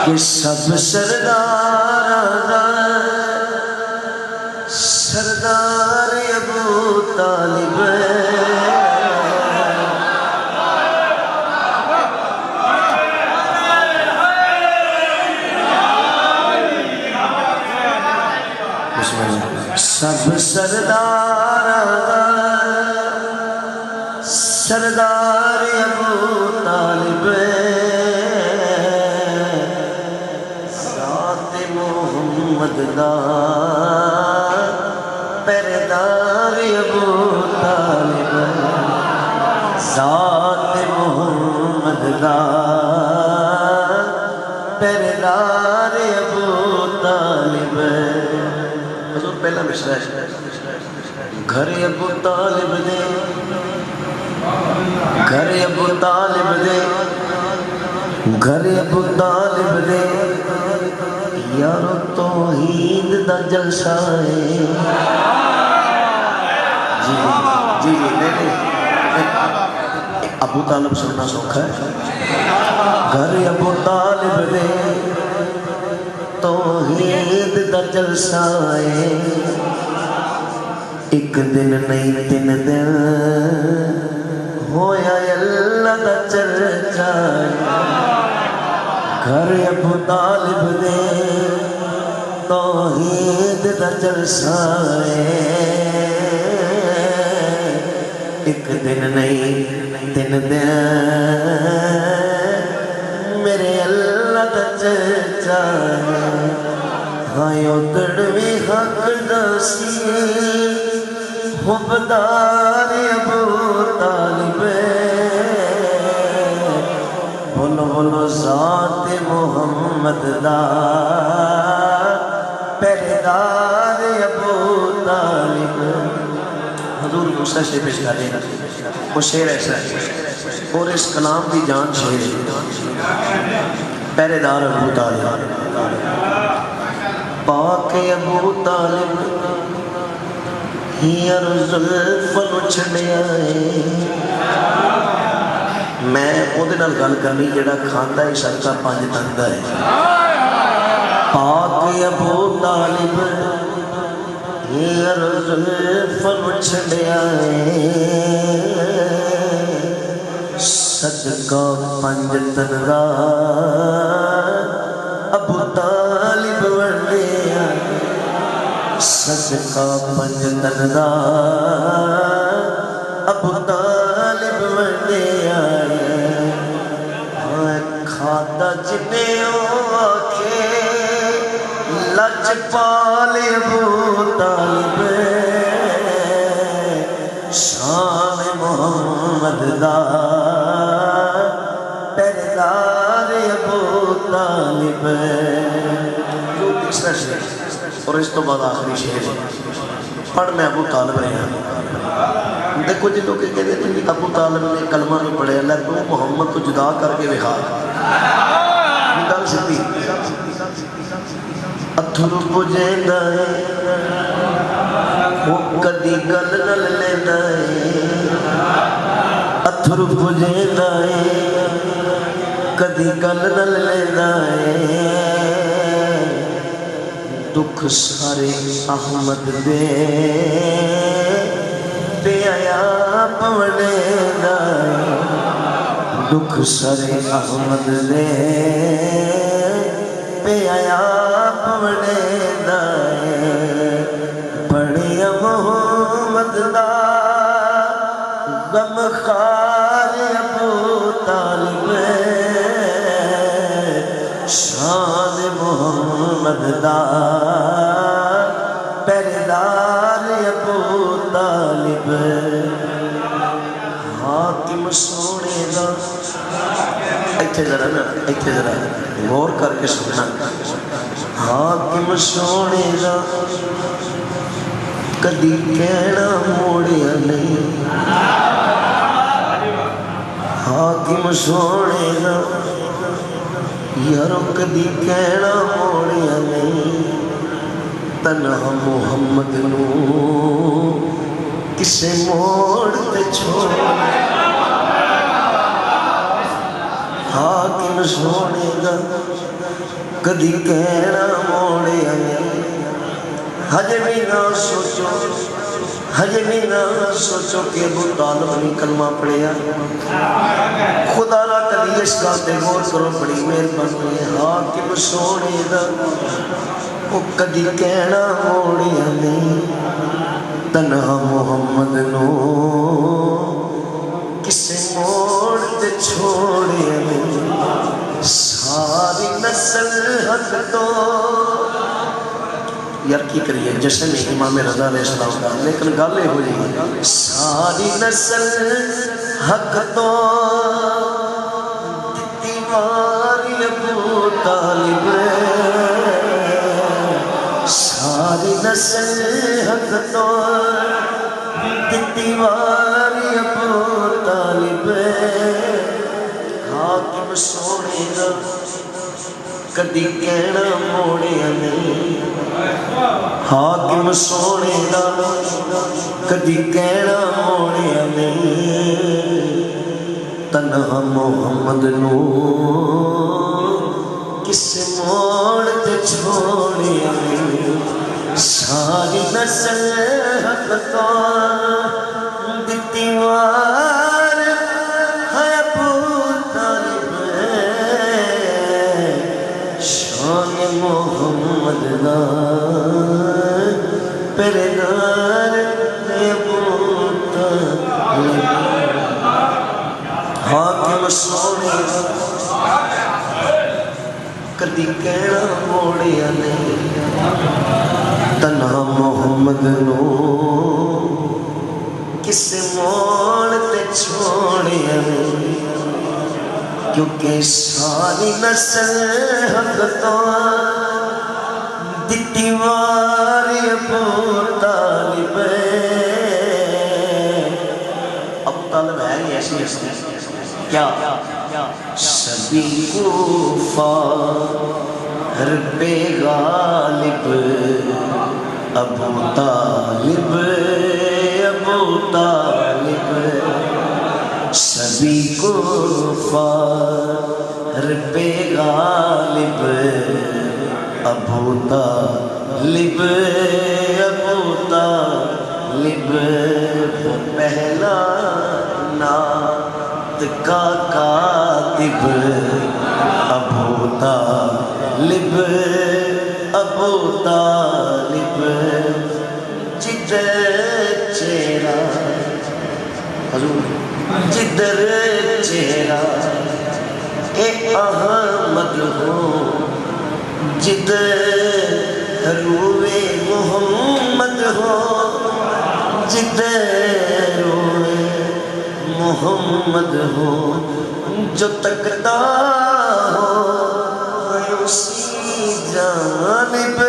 کہ سب سردار سردار ابو طالب سب سردار سردار ابو طالب ذات محمد دا پردار ابو طالب ذات محمد دا پردار ابو طالب حضور پہلا مشرا ہے گھر ابو طالب دے گھر ابو طالب دے گھر ابو طالب دے یارو توحید دا جلسہ ہے جی ابو طالب سننا سوکھا ہے گھر ابو طالب دے توحید دا جلسہ ہے ایک دن نہیں تین دن ہویا اللہ دا چرچا گھر ابو طالب دے توحید دا جلسہ ہے ایک دن نہیں تین دن میرے اللہ دا چرچا ہاں ادڑوی حق دسی حبدار ابو طالب بولو بولو ذات محمد دا پہردار ابو طالب حضور دوسرا شعر پیش کر رہے ہیں وہ شعر ایسا ہے اور اس کلام کی جان شعر ہے پہردار ابو طالب پاک ابو طالب ہیر زلف نو چھڑیا ہے میں او دے نال گل کرنی جڑا کھاندا ہے صدقہ پنج تندا ہے پاک ابو طالب ہیر زلف نو چھڑیا ہے صدقہ پنج تندا ابو طالب ونڈیا صدقہ پنج تندا ابو طالب ونڈیا کھادا جنے آکھے لج پال ابو طالب شان محمد دا پہردار ابو طالب جو تیسرا شعر اور اس تو بعد آخری شعر پڑھ میں ابو طالب رہا دیکھو جی لوگ کہتے ہیں کہ ابو طالب نے کلمہ نہیں پڑھے اللہ تو محمد کو جدا کر کے بخار گل سیدھی اتھرو پجیندا ہے وہ کدی گل نل لیندا ہے اتھرو پجیندا ہے کدی گل نل لیندا ہے دکھ سارے احمد دے بے عیاب وڈیدا دکھ سارے احمد دے بے عیاب وڈیدا بڑیا محمد دا غم خار ابو طالب شان محمد دا پہردار ابو طالب حاکم سونے دا ایتھے ذرا نا ایتھے ذرا غور کر کے سننا حاکم سونے دا کدی کہنا موڑیا نہیں حاکم سونے دا یارو کدی کہنا موڑیا نہیں تنہا محمد نو کسے موڑ تے چھوڑ حاکم سونے دا کدی کہنا موڑیا نہیں ہجے بھی نہ سوچو ہجے بھی نہ سوچو کہ ابو طالب نے کلمہ پڑھیا خدا را کدی اس گل تے غور کرو بڑی مہربانی ہے حاکم سونے دا وہ کدی کہنا موڑیا نہیں تنہا محمد نو کسے موڑ تے چھوڑیا نہیں ساری نسل حق تو یار کی کریے جشن امام رضا علیہ السلام کا لیکن گالے ہو جائے ساری نسل حق تو دیواری ابو طالب ساری نسل حق تو دیواری ابو طالب حاکم سونے دا کدی کہنا موڑیا نہیں حاکم سونے دا کدی کہنا موڑیا نہیں تنہا محمد نو کسے موڑ تے چھوڑیا نہیں ساری نسل حق تو دیوار ہے ابو طالب شان محمد دا پردار ابو طالب حاکم سونے کدی کہنا موڑیا نہیں تنہا محمد نو کسے موڑ تے چھوڑیا نہیں کیونکہ ساری نسل حق تو دیواری ابو طالب ابو طالب ہے یہ ایسی ہستی کیا سبھی کفار پہ غالب ابو طالب ابو طالب سبھی کفار پہ غالب ابو طالب ابو طالب وہ پہلا نعت کا کاتب ابو طالب ابو طالب جدر چہرہ حضور جدر چہرہ اے احمد ہو جدر روے محمد ہو جدر روے محمد ہو جو تکتا ہو اسی جانب